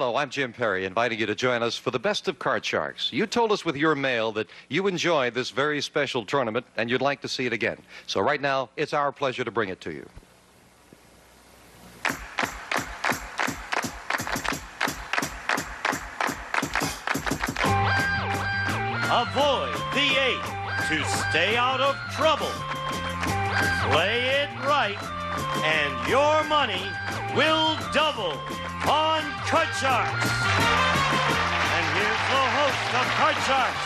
Hello, I'm Jim Perry, inviting you to join us for the Best of Card Sharks. You told us with your mail that you enjoyed this very special tournament and you'd like to see it again. So right now, it's our pleasure to bring it to you. Avoid the 8 to stay out of trouble. Play it right, and your money will double on Card Sharks. And here's the host of Card Sharks,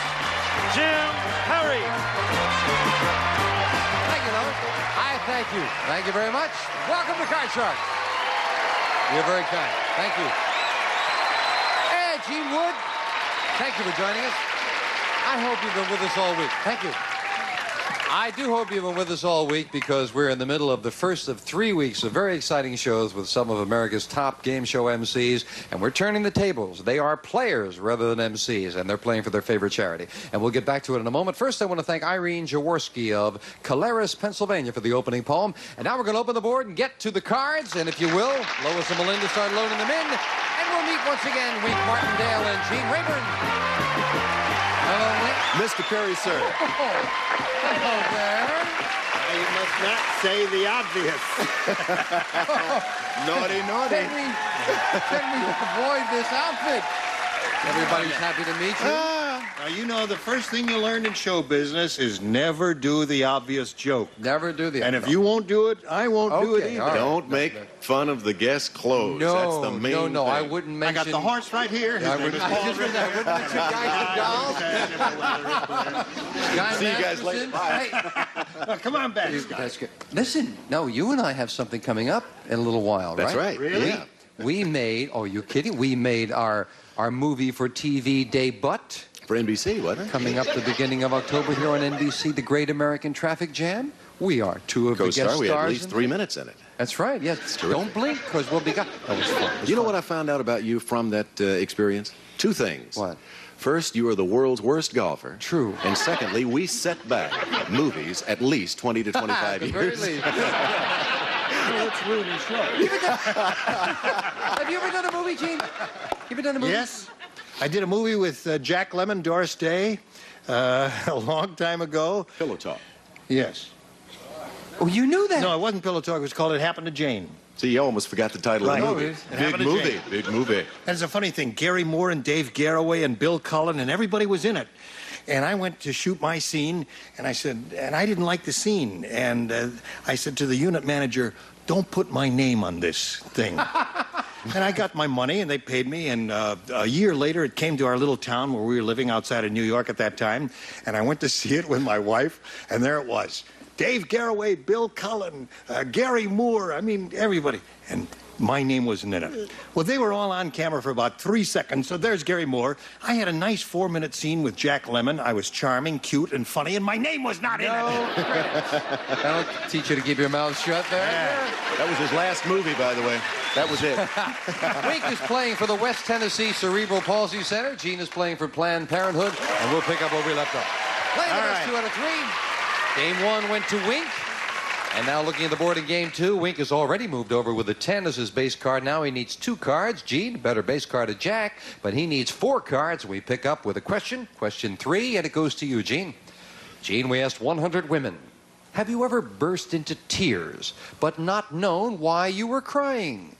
Jim Perry. Thank you, Lois. I thank you. Thank you very much. Welcome to Card Sharks. You're very kind. Thank you. Hey, Gene Wood. Thank you for joining us. I hope you've been with us all week. Thank you. I do hope you've been with us all week because we're in the middle of the first of 3 weeks of very exciting shows with some of America's top game show MCs, and we're turning the tables. They are players rather than MCs, and they're playing for their favorite charity. And we'll get back to it in a moment. First, I want to thank Irene Jaworski of Caleres, Pennsylvania for the opening poem. And now we're going to open the board and get to the cards. And if you will, Lois and Melinda start loading them in. And we'll meet once again Wink Martindale and Gene Rayburn. Hello, Wink. Mr. Perry, sir. Hello there. You must not say the obvious. Naughty, naughty. Can we avoid this outfit? Everybody's happy to meet you. Now, you know, the first thing you learn in show business is never do the obvious joke. Never do the And if you won't do it, I won't do it Okay, either. all right. Don't make fun of the guest's clothes. That's the main thing. No, I wouldn't mention... I got the horse right here. His I name wouldn't is Paul mention Guys and Dolls. Guy See you guys later. Masterson. Bye. Oh, come on back, Hey, Scott. that's good. Listen, no, you and I have something coming up in a little while, That's right. Really? Yeah. We made... Oh, you kidding? We made our movie for TV debut. For NBC, wasn't it? Coming up the beginning of October here on NBC, The Great American Traffic Jam. We are two of the guest Co-star, stars. we had at least in 3 it. minutes in it. That's right, yes. terrific. Don't blink, because we'll be... That was fun. It was You know fun. what I found out about you from that experience? 2 things. What? First, you are the world's worst golfer. True. And secondly, we set back movies at least 20 to 25 At the very years. least. Let's ruin the show. Have you ever done a movie, Gene? You ever done a movie? Yes. I did a movie with Jack Lemmon, Doris Day, a long time ago. Pillow talk. Yes. Oh, you knew that? No, it wasn't Pillow Talk. It was called It Happened to Jane. See, you almost forgot the title Right. of the No, movie. it Big happened to movie. Jane. Big movie. And it's a funny thing. Gary Moore and Dave Garroway and Bill Cullen and everybody was in it. And I went to shoot my scene, and I said, and I didn't like the scene. And I said to the unit manager, don't put my name on this thing. And I got my money, and they paid me. And a year later, it came to our little town where we were living outside of New York at that time. And I went to see it with my wife, and there it was. Dave Garroway, Bill Cullen, Gary Moore, I mean, everybody. And my name wasn't in it. Well, they were all on camera for about 3 seconds, so there's Gary Moore. I had a nice 4-minute scene with Jack Lemmon. I was charming, cute, and funny, and my name was not in it. That'll teach you to keep your mouth shut there. That was his last movie, by the way. That was it. Wink is playing for the West Tennessee Cerebral Palsy Center. Gene is playing for Planned Parenthood, and we'll pick up where we left off. Playing the All best right. 2 out of 3. Game 1 went to Wink. And now looking at the board in Game 2, Wink has already moved over with a 10 as his base card. Now he needs 2 cards. Gene, better base card to Jack, but he needs 4 cards. We pick up with a question, question 3, and it goes to you, Gene. Gene, we asked 100 women, have you ever burst into tears but not known why you were crying?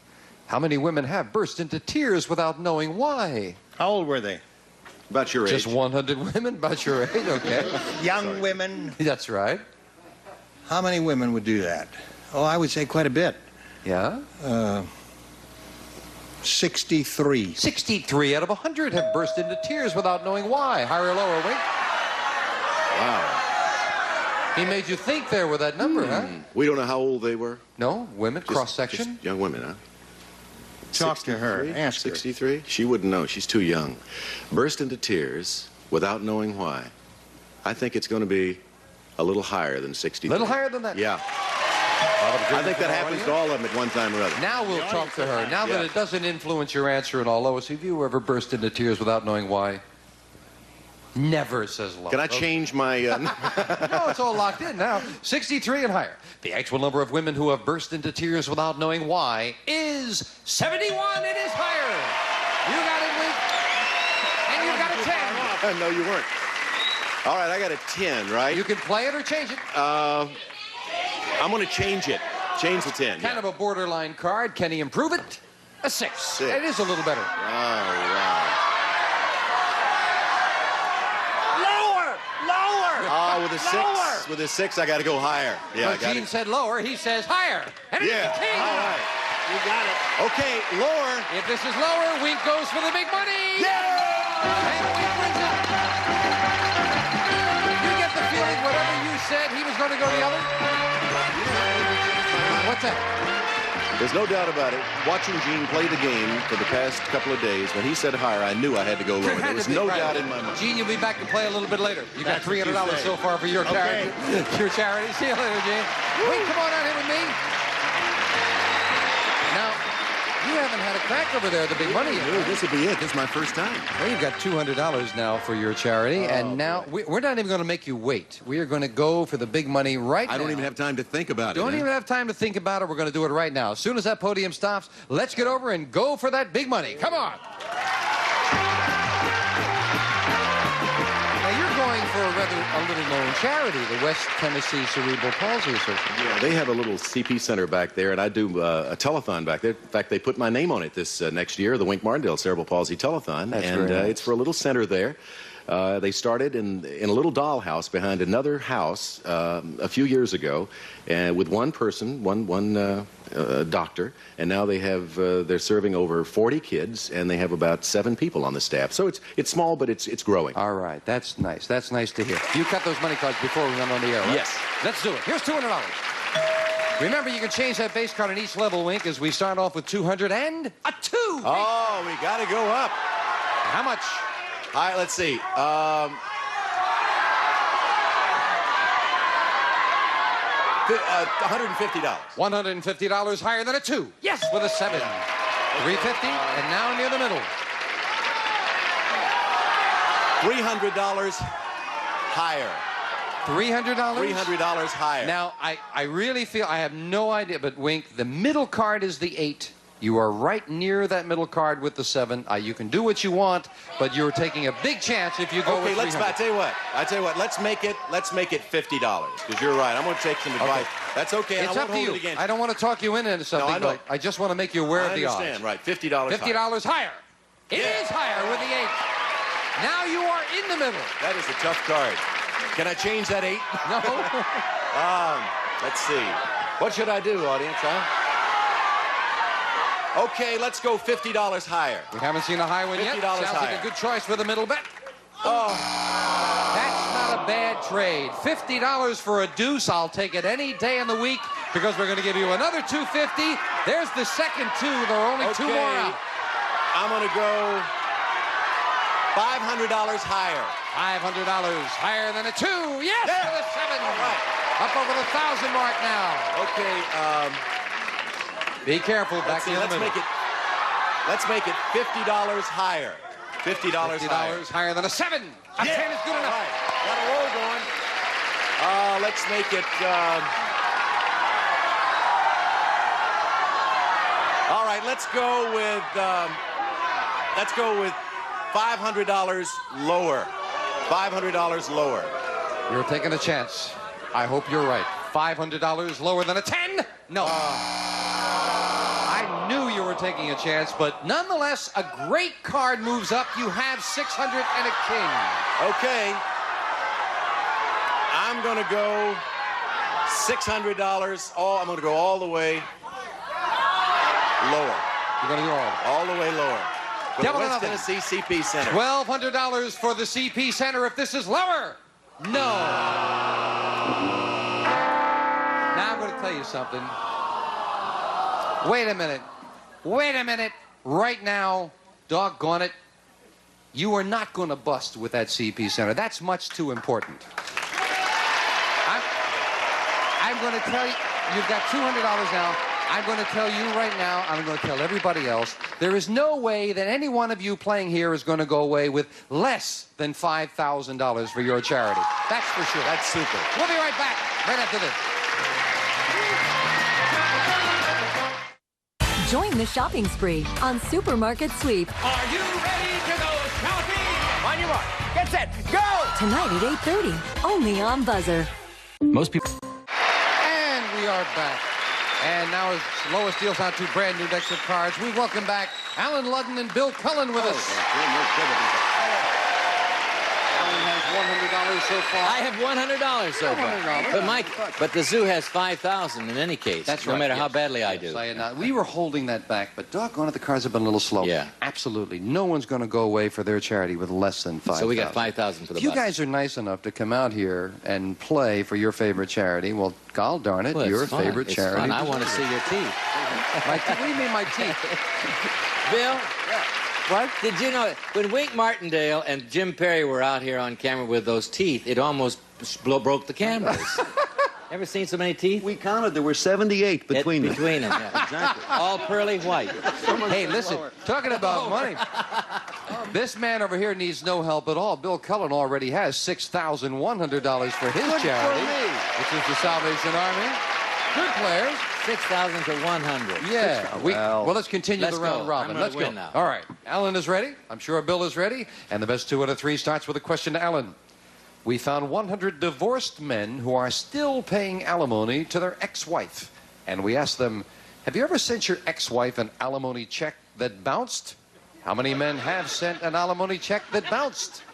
How many women have burst into tears without knowing why? How old were they? About your age. Just 100 women, about your age, okay. Young women. That's right. How many women would do that? Oh, I would say quite a bit. Yeah? 63. 63 out of 100 have burst into tears without knowing why. Higher or lower, Wink? Wow. He made you think there with that number, huh? We don't know how old they were. No? Women? Just- Cross-section? just young women, huh? Talk to her. 63? Ask her. 63? She wouldn't know. She's too young. Burst into tears without knowing why. I think it's going to be a little higher than 63. A little higher than that? Yeah. I think that happens to all of them at one time or other. Now we'll talk to her. Now that Yeah. it doesn't influence your answer at all, Lois, have you ever burst into tears without knowing why? Never, says Lois. Can I change my... No, it's all locked in now. 63 and higher. The actual number of women who have burst into tears without knowing why is 71. It is higher. No, you weren't. All right, I got a 10, right? You can play it or change it. I'm going to change it. Change the 10. Kind of a borderline card. Can he improve it? A 6. 6. It is a little better. All right. Lower! With a 6. Lower! With a 6, I got to go higher. Yeah, I But got Gene it. said lower. He says higher. And it's Yeah. the king. All right. You got it. Okay, lower. If this is lower, Wink goes for the big money. And Wink wins it. You get the feeling whatever you said, he was going to go the other? What's that? There's no doubt about it. Watching Gene play the game for the past couple of days, when he said higher, I knew I had to go lower. There was no doubt in my mind. Gene, you'll be back to play a little bit later. You got That's what you $300 say. so far for your charity. Your charity. See you later, Gene. Wink, come on out here with me. Now, you haven't had a crack over there at the big money yet. No, this will be it. This is my first time. Well, you've got $200 now for your charity, and now we're not even going to make you wait. We are going to go for the big money right now. I don't even have time to think about it. Don't even have time to think about it. We're going to do it right now. As soon as that podium stops, let's get over and go for that big money. Come on. Now, you're going for a little known charity, the West Tennessee Cerebral Palsy Association. Yeah, they have a little CP center back there, and I do a telethon back there. In fact, they put my name on it this next year, the Wink Martindale Cerebral Palsy Telethon. That's and very nice. It's for a little center there. They started in a little dollhouse behind another house a few years ago, with one person, one doctor, and now they have they're serving over 40 kids, and they have about 7 people on the staff. So it's small, but it's growing. All right, that's nice. That's nice to hear. You cut those money cards before we went on the air, right? Yes. Let's do it. Here's $200. Remember, you can change that base card on each level, Wink, as we start off with 200 and a 2. Oh, we got to go up. How much? All right, let's see. $150. $150 higher than a 2. Yes, with a 7. 350, and now near the middle. $300 higher. $300? $300 higher. Now, I really feel, I have no idea, but Wink, the middle card is the 8. You are right near that middle card with the 7. You can do what you want, but you're taking a big chance if you go Okay, with 300. I tell you what, let's make it $50, because you're right. I'm going to take some advice. That's okay, and It's I up won't to hold you. it against I don't want to talk you into something, I know. but I just want to make you aware I of the odds. understand, right, $50 higher. $50 higher. It is higher with the 8. Now you are in the middle. That is a tough card. Can I change that 8? No. Let's see. What should I do, audience, huh? Okay, let's go $50 higher. We haven't seen a high one yet. $50 Sounds higher. like a good choice for the middle bet. Oh, that's not a bad trade. $50 for a deuce. I'll take it any day in the week because we're going to give you another $250. There's the second 2. There are only 2 more out. I'm going to go $500 higher. $500 higher than a 2. Yes, Yeah. with a 7. All right. Up over the 1,000 mark now. Okay, Be careful back in the middle. let's make it $50 higher. $50 higher. $50 higher than a 7. A 10 is good enough. All right. Got a roll going. Let's make it. All right. Let's go with $500 lower. $500 lower. You're taking a chance. I hope you're right. $500 lower than a 10? No. I knew you were taking a chance, but nonetheless, a great card moves up. You have 600 and a king. Okay. I'm going to go $600. I'm going to go all the way lower. You're going to go All the way lower. For the Double or West nothing. Tennessee CP Center. $1,200 for the CP Center if this is lower. No. Now I'm going to tell you something. Wait a minute. Wait a minute. Right now, doggone it, you are not going to bust with that CP Center. That's much too important. I'm going to tell you, you've got $200 now. I'm going to tell you right now, I'm going to tell everybody else, there is no way that any one of you playing here is going to go away with less than $5,000 for your charity. That's for sure. That's super. We'll be right back, right after this. Join the shopping spree on Supermarket Sweep. Are you ready to go shopping? On your mark, get set, go! Tonight at 8:30, only on Buzzer. Most people. And we are back. And now as Lois deals out two brand new decks of cards, we welcome back Alan Ludden and Bill Cullen with us. Alan has $100 so far. I have $100 so far. $100. But the zoo has 5,000 in any case. That's no right, matter how yes. badly I Yes, do. we were holding that back, but doggone it, the cards have been a little slow. Yeah. Absolutely. No one's going to go away for their charity with less than 5,000. So we got 5,000 for the If you bus. guys are nice enough to come out here and play for your favorite charity, well, gol darn it, Well, your it's fun. favorite It's charity. fun. I want to see your teeth. What do you mean my teeth? Bill? What? Did you know when Wink Martindale and Jim Perry were out here on camera with those teeth, it almost broke the cameras. Ever seen so many teeth? We counted. There were 78 between them. Between them, yeah. Exactly. All pearly white. Hey, listen, talking about money, this man over here needs no help at all. Bill Cullen already has $6,100 for his charity, which is the Salvation Army. Good players. 6,000 to 100. Yeah. Well, let's continue Let's the round go. robin. I'm gonna Let's go. win now. All right. Alan is ready. I'm sure Bill is ready. And the best 2 out of 3 starts with a question to Alan. We found 100 divorced men who are still paying alimony to their ex-wife. And we asked them, have you ever sent your ex-wife an alimony check that bounced? How many men have sent an alimony check that bounced?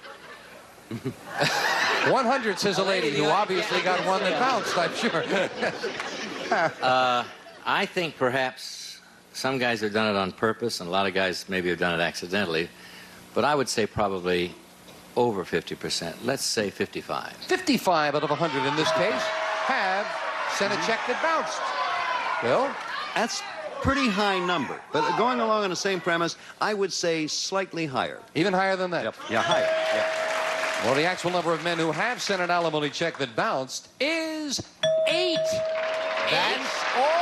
100, says a lady who obviously got one that bounced, I'm sure. I think perhaps some guys have done it on purpose, and a lot of guys maybe have done it accidentally. But I would say probably over 50%. Let's say 55. 55 out of 100 in this case have sent a check that bounced. Bill? That's pretty high number. But going along on the same premise, I would say slightly higher. Even higher than that? Yep. Yeah, higher. Yeah. Well, the actual number of men who have sent an alimony check that bounced is 8. That's all.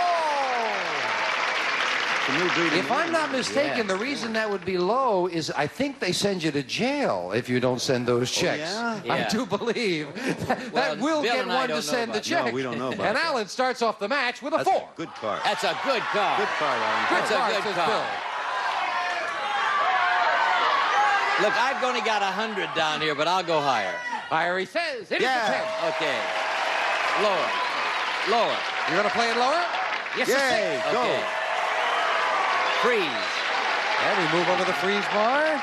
If I'm not mistaken, the reason that would be low is I think they send you to jail if you don't send those checks. yeah? I Yeah. do believe that will Bill get and I one don't to know send the about check. No, we don't know about And that. Alan starts off the match with a That's 4. a good card. That's a good card. Good card, Alan. That's a card, good says card. Bill. Look, I've only got 100 down here, but I'll go higher. Higher, he says. It is a 10. Okay. Lower. Lower. You're going to play it lower? Yes, Yay, it's go. Okay. Freeze. And we move over the freeze bar.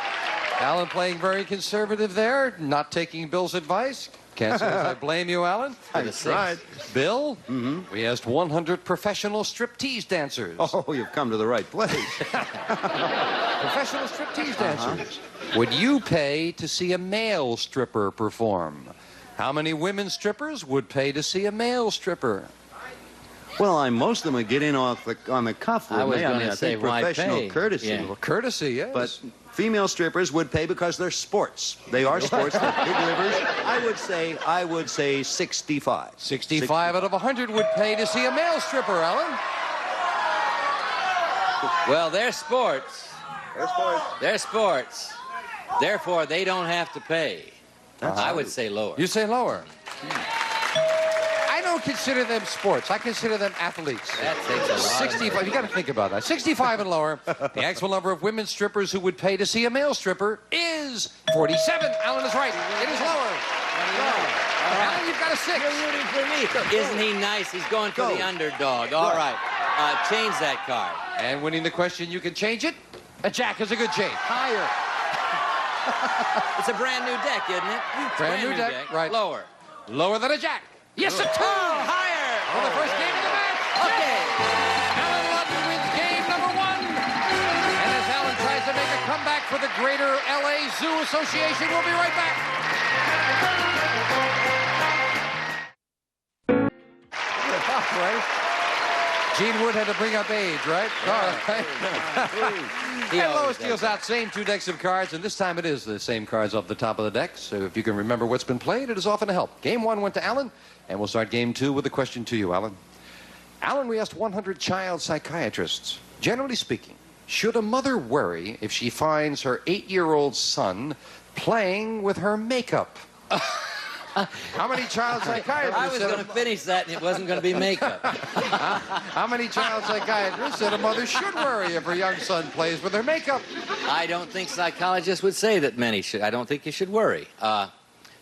Alan playing very conservative there, not taking Bill's advice. Can't say I blame you, Alan. I tried. Bill, we asked 100 professional striptease dancers. Oh, you've come to the right place. Professional striptease dancers. Would you pay to see a male stripper perform? How many women strippers would pay to see a male stripper? Well, most of them would get in on the cuff with I was me. gonna I say, think why professional pay? courtesy. Yeah. Well, courtesy, yes. But female strippers would pay because they're sports. They are sports. They're big livers. I would say 65. 65 out of 100 would pay to see a male stripper, Alan. Well, they're sports. They're sports. They're sports. Therefore, they don't have to pay. I would say lower. You say lower. I don't consider them sports. I consider them athletes. That takes a lot. 65. You got to think about that. 65 and lower. The actual number of women strippers who would pay to see a male stripper is 47. Alan is right. It is lower. Alan, you've got a 6. You're rooting for me. Isn't he nice? He's going for the underdog. All right. Change that card. And winning the question, you can change it. A jack is a good change. Higher. It's a brand new deck, isn't it? Brand new deck, right. Lower. Lower than a jack. Yes, a 2. Higher. For the first game of the match. Okay. Alan Ludden wins game number 1. And as Alan tries to make a comeback for the Greater LA Zoo Association, we'll be right back. Right? Gene Wood had to bring up age, right? All right. And Lois deals out same 2 decks of cards, and this time it is the same cards off the top of the deck. So if you can remember what's been played, it is often a help. Game 1 went to Alan, and we'll start game 2 with a question to you, Alan. Alan, we asked 100 child psychiatrists. Generally speaking, should a mother worry if she finds her 8-year-old son playing with her makeup? How many child psychiatrists I was said going to finish that, and it wasn't going to be makeup. How many child psychiatrists said a mother should worry if her young son plays with her makeup? I don't think psychologists would say that many should. I don't think you should worry.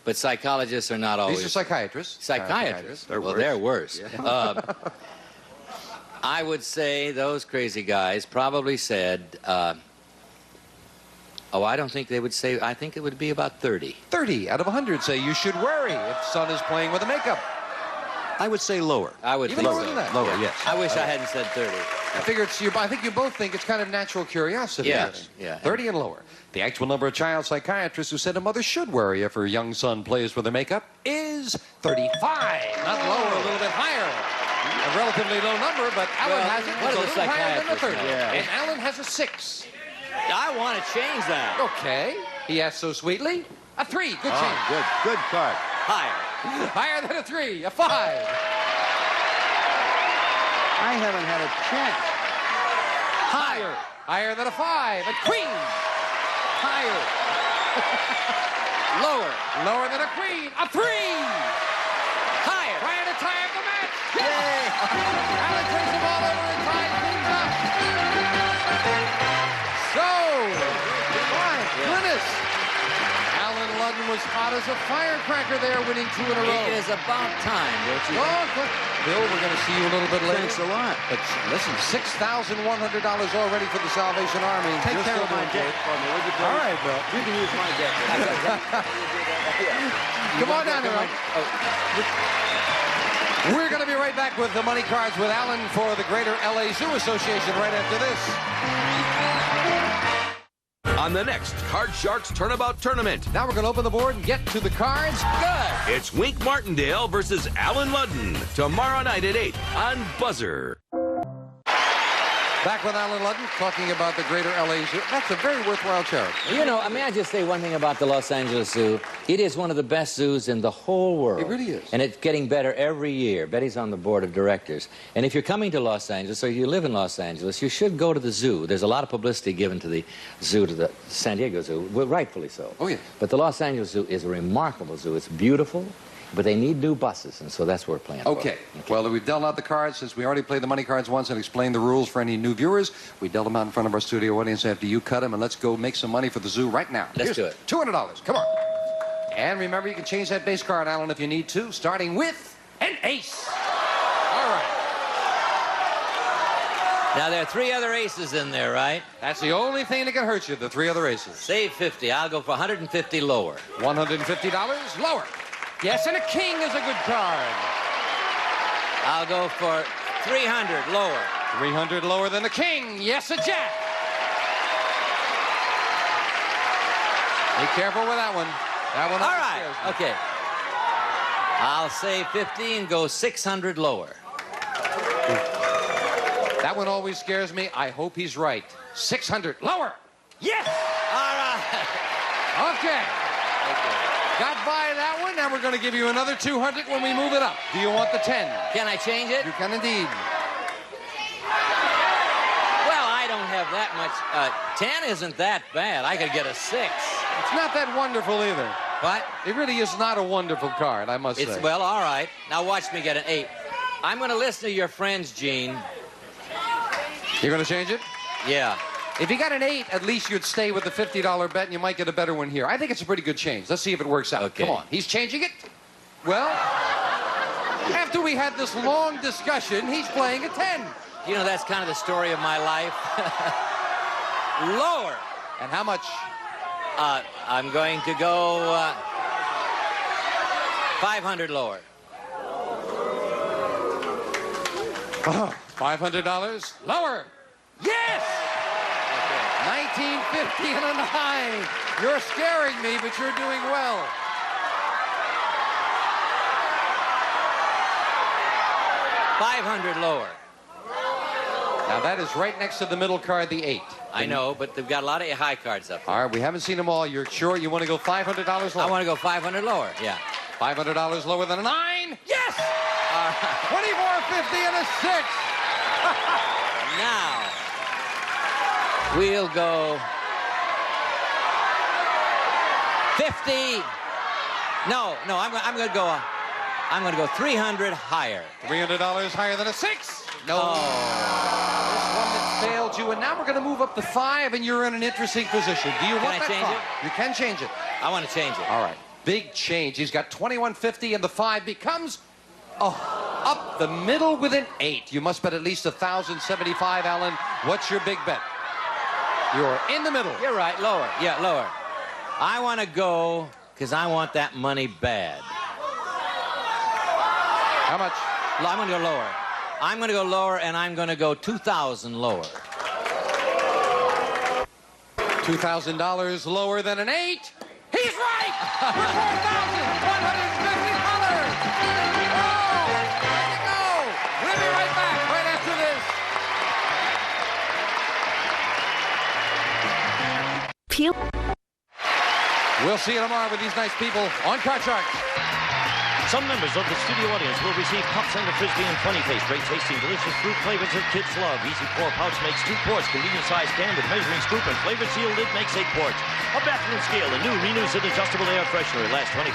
But psychologists are not always... These are psychiatrists. Psychiatrists? They're Well, worse. they're worse. I would say those crazy guys probably said... oh, I don't think they would say... I think it would be about 30. 30 out of 100 say you should worry if son is playing with a makeup. I would say lower. I would Even think lower so. than that? Lower, yes. I wish I hadn't said 30. I figure I think you both think it's kind of natural curiosity. Yeah, Yes. yeah. 30 and lower. The actual number of child psychiatrists who said a mother should worry if her young son plays with her makeup is 35. Not lower, a little bit higher. A relatively low number, but Alan Well, has it. what It's a do the little higher than the 30. psychiatrists know? Yeah. And Alan has a 6. I want to change that. Okay. He asked so sweetly. A 3. Good Oh, change. good card. Higher. Higher than a 3. A 5. I haven't had a chance. Higher. Higher than a 5. A queen. Higher. Lower. Lower than a queen. A 3. Higher. Trying to tie up the match. Yay! Alan takes the ball over and ties things up. So, my goodness. Alan Ludden was hot as a firecracker there, winning 2 in a row. It is about time, don't you? Oh, good. Bill, we're going to see you a little bit later. Thanks a lot. But listen, $6,100 already for the Salvation Army. Take You're care still of my doing debt great. for me, would you, please? All right, Bill. You can use my debt. Come on down here. We're going to be right back with the money cards with Alan for the Greater LA Zoo Association right after this. On the next Card Sharks Turnabout Tournament, Now we're going to open the board and get to the cards. Good. it's Wink Martindale versus Alan Ludden. Tomorrow night at 8 on Buzzer. Back with Alan Ludden talking about the Greater LA Zoo. That's a very worthwhile charity. You know, may I just say one thing about the Los Angeles Zoo? It is one of the best zoos in the whole world. It really is. And it's getting better every year. Betty's on the board of directors. And if you're coming to Los Angeles or you live in Los Angeles, you should go to the zoo. There's a lot of publicity given to the zoo, to the San Diego Zoo, well, rightfully so. Oh, yes. But the Los Angeles Zoo is a remarkable zoo. It's beautiful, but they need new buses, and so that's what we're playing for. Okay. Well, we've dealt out the cards since we already played the money cards once and explained the rules for any new viewers. We dealt them out in front of our studio audience after you cut them, and let's go make some money for the zoo right now. Let's do it. $200. Come on. And remember, you can change that base card, Alan, if you need to, starting with an ace. All right. Now, there are 3 other aces in there, right? That's the only thing that can hurt you, the 3 other aces. Save 50. I'll go for 150 lower. $150 lower. Yes, and a king is a good card. I'll go for 300 lower. 300 lower than the king. Yes, a jack. Be careful with that one. That one. All always right. scares me. Okay. I'll say 50 and go 600 lower. That one always scares me. I hope he's right. 600 lower. Yes. All right. Okay. Got by that one. Now we're going to give you another 200 when we move it up. Do you want the 10? Can I change it? You can indeed. Well, I don't have that much. 10 isn't that bad. I could get a 6. It's not that wonderful either. What? It really is not a wonderful card, I must It's say. well, all right. Now watch me get an 8. I'm going to listen to your friends, Gene. You're going to change it? Yeah. If you got an 8, at least you'd stay with the $50 bet and you might get a better one here. I think it's a pretty good change. Let's see if it works out. Okay. Come on. He's changing it? Well, after we had this long discussion, he's playing a 10. You know, that's kind of the story of my life. Lower. And how much? I'm going to go 500 lower. $500 lower. Yes! 1950 and a 9. You're scaring me, but you're doing well. $500 lower. Now that is right next to the middle card, the 8. I know, but they've got a lot of high cards up there. All right, we haven't seen them all. You're sure you want to go $500 lower? I want to go 500 lower, yeah. $500 lower than a 9? Yes! 24.50 and a 6. Now, we'll go 50 No, I'm going to go. I'm going to go 300 higher. $300 higher than a 6. No. This one that failed you, and now we're going to move up to 5, and you're in an interesting position. Do you want I that change 5? it? You can change it. I want to change it. All right. Big change. He's got $21.50, and the 5 becomes up the middle with an 8. You must bet at least $1,075, Alan. What's your big bet? You're in the middle. You're right. Lower. Yeah, lower. I want to go because I want that money bad. How much? I'm going to go lower. I'm going to go lower, and I'm going to go 2,000 lower. $2,000 lower than an 8. He's right! For $4,150! Oh, way to go! We'll be right back right after this. Peel. We'll see you tomorrow with these nice people on Card Sharks. Some members of the studio audience will receive cups and a Frisbee and Funny Face. Great tasting, delicious fruit flavors that kids love. Easy pour pouch makes 2 quarts. Convenient size can with measuring scoop and flavor seal lid makes 8 quarts. A bathroom scale, a new Renews It adjustable air freshener. It lasts 25%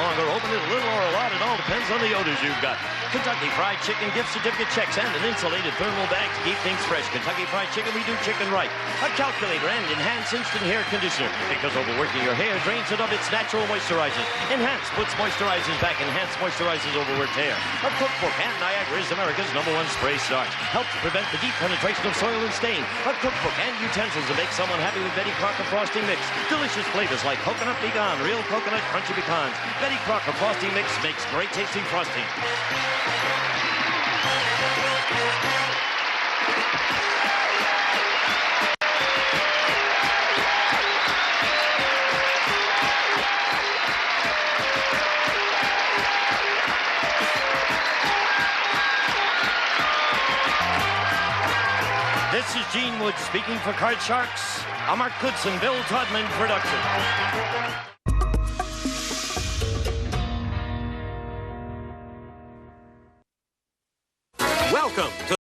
longer. Open it a little or a lot. It all depends on the odors you've got. Kentucky Fried Chicken gift certificate checks and an insulated thermal bag to keep things fresh. Kentucky Fried Chicken, we do chicken right. A calculator and enhanced instant hair conditioner. Because overworking your hair drains it of its natural moisturizers. Enhanced puts moisturizers back. Enhanced moisturizes overworked hair. A cookbook and Niagara is America's #1 spray starch. Helps prevent the deep penetration of soil and stain. A cookbook and utensils to make someone happy with Betty Crocker Frosting Mix. Delicious flavors like coconut pecan, real coconut crunchy pecans. Betty Crocker Frosting Mix makes great tasting frosting. This is Gene Wood speaking for Card Sharks, a Mark Goodson, Bill Todman production. Welcome to